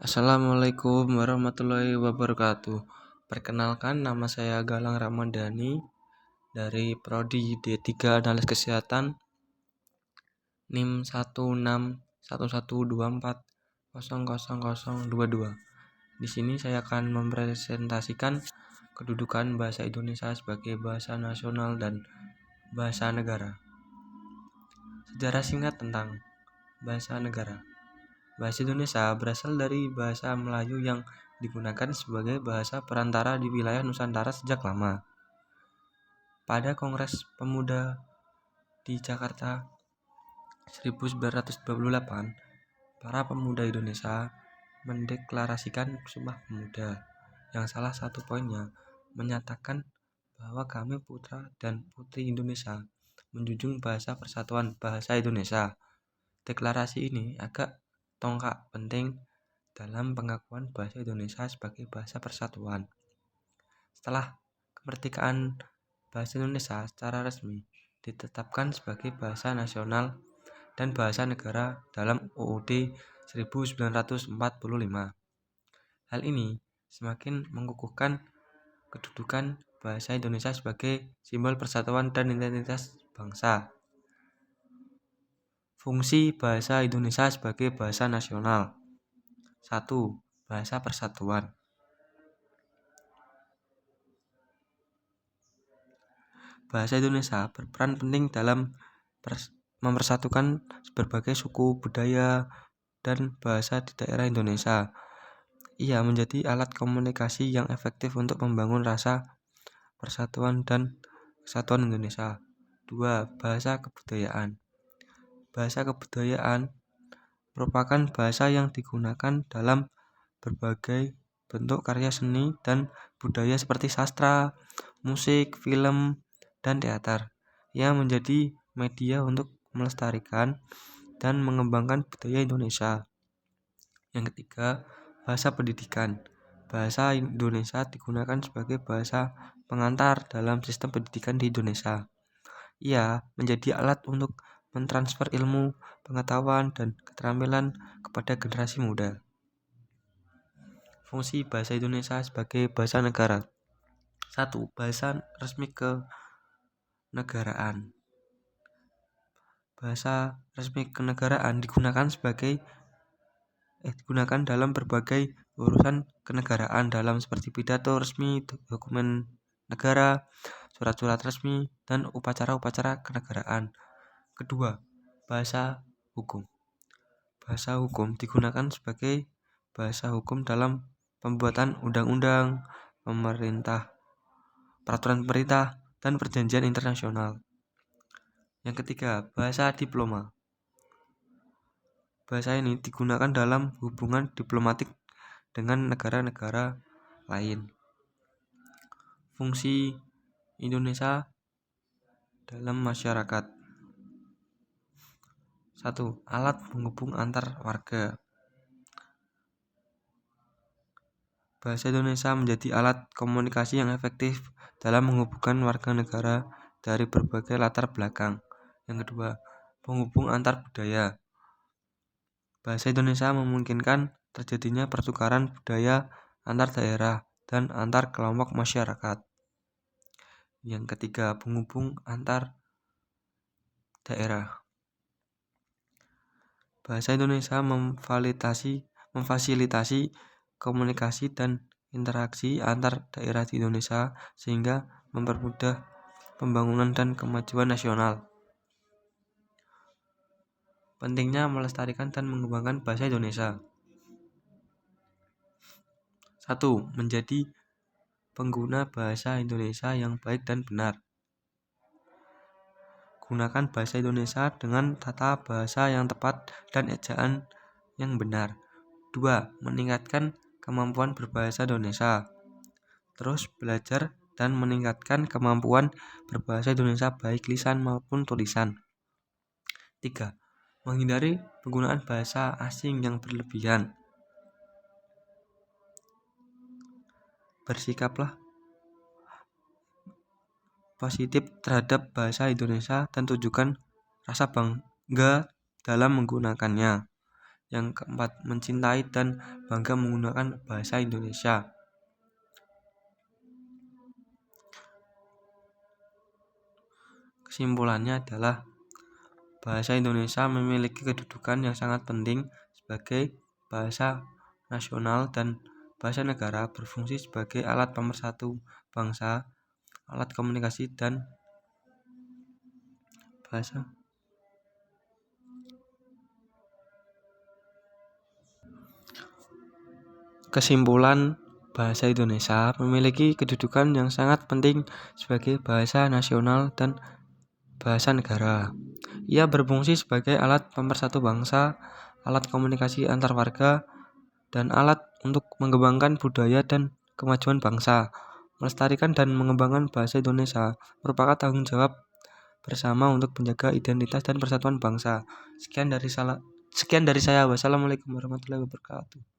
Assalamualaikum warahmatullahi wabarakatuh. Perkenalkan, nama saya Galang Ramadhani dari Prodi D3 Analis Kesehatan NIM 161124000022. Di sini saya akan mempresentasikan kedudukan bahasa Indonesia sebagai bahasa nasional dan bahasa negara. Sejarah singkat tentang bahasa negara. Bahasa Indonesia berasal dari bahasa Melayu yang digunakan sebagai bahasa perantara di wilayah Nusantara sejak lama. Pada Kongres Pemuda di Jakarta 1928, para pemuda Indonesia mendeklarasikan Sumpah Pemuda, yang salah satu poinnya menyatakan bahwa kami putra dan putri Indonesia menjunjung bahasa persatuan bahasa Indonesia. Deklarasi ini agak tonggak penting dalam pengakuan bahasa Indonesia sebagai bahasa persatuan. Setelah kemerdekaan, bahasa Indonesia secara resmi ditetapkan sebagai bahasa nasional dan bahasa negara dalam UUD 1945. Hal ini semakin mengukuhkan kedudukan bahasa Indonesia sebagai simbol persatuan dan identitas bangsa. Fungsi bahasa Indonesia sebagai bahasa nasional. 1. Bahasa persatuan. Bahasa Indonesia berperan penting dalam mempersatukan berbagai suku, budaya, dan bahasa di daerah Indonesia. Ia menjadi alat komunikasi yang efektif untuk membangun rasa persatuan dan kesatuan Indonesia. 2. Bahasa kebudayaan. Bahasa kebudayaan merupakan bahasa yang digunakan dalam berbagai bentuk karya seni dan budaya seperti sastra, musik, film, dan teater. Ia menjadi media untuk melestarikan dan mengembangkan budaya Indonesia. Yang ketiga, bahasa pendidikan. Bahasa Indonesia digunakan sebagai bahasa pengantar dalam sistem pendidikan di Indonesia. Ia menjadi alat untuk mentransfer ilmu, pengetahuan, dan keterampilan kepada generasi muda. Fungsi bahasa Indonesia sebagai bahasa negara. 1. Bahasa resmi kenegaraan. Bahasa resmi kenegaraan digunakan dalam berbagai urusan kenegaraan dalam seperti pidato resmi, dokumen negara, surat-surat resmi, dan upacara-upacara kenegaraan. Kedua, bahasa hukum. Bahasa hukum digunakan sebagai bahasa hukum dalam pembuatan undang-undang, peraturan pemerintah, dan perjanjian internasional. Yang ketiga, bahasa diploma. Bahasa ini digunakan dalam hubungan diplomatik dengan negara-negara lain. Fungsi Indonesia dalam masyarakat. 1. Alat penghubung antar warga. Bahasa Indonesia menjadi alat komunikasi yang efektif dalam menghubungkan warga negara dari berbagai latar belakang. Yang kedua, penghubung antar budaya. Bahasa Indonesia memungkinkan terjadinya pertukaran budaya antar daerah dan antar kelompok masyarakat. Yang ketiga, penghubung antar daerah. Bahasa Indonesia memfasilitasi komunikasi dan interaksi antar daerah di Indonesia sehingga mempermudah pembangunan dan kemajuan nasional. Pentingnya melestarikan dan mengembangkan bahasa Indonesia. 1. Menjadi pengguna bahasa Indonesia yang baik dan benar. Gunakan bahasa Indonesia dengan tata bahasa yang tepat dan ejaan yang benar. 2. Meningkatkan kemampuan berbahasa Indonesia. Terus belajar dan meningkatkan kemampuan berbahasa Indonesia baik lisan maupun tulisan. 3. Menghindari penggunaan bahasa asing yang berlebihan. Bersikaplah positif terhadap bahasa Indonesia dan tunjukkan rasa bangga dalam menggunakannya. Yang keempat, mencintai dan bangga menggunakan bahasa Indonesia. Kesimpulannya adalah bahasa Indonesia memiliki kedudukan yang sangat penting sebagai bahasa nasional dan bahasa negara, berfungsi sebagai alat pemersatu bangsa, alat komunikasi dan bahasa. Kesimpulan, bahasa Indonesia memiliki kedudukan yang sangat penting sebagai bahasa nasional dan bahasa negara. Ia berfungsi sebagai alat pemersatu bangsa, alat komunikasi antar warga, dan alat untuk mengembangkan budaya dan kemajuan bangsa. Melestarikan dan mengembangkan bahasa Indonesia merupakan tanggung jawab bersama untuk menjaga identitas dan persatuan bangsa. Sekian dari saya. Wassalamualaikum warahmatullahi wabarakatuh.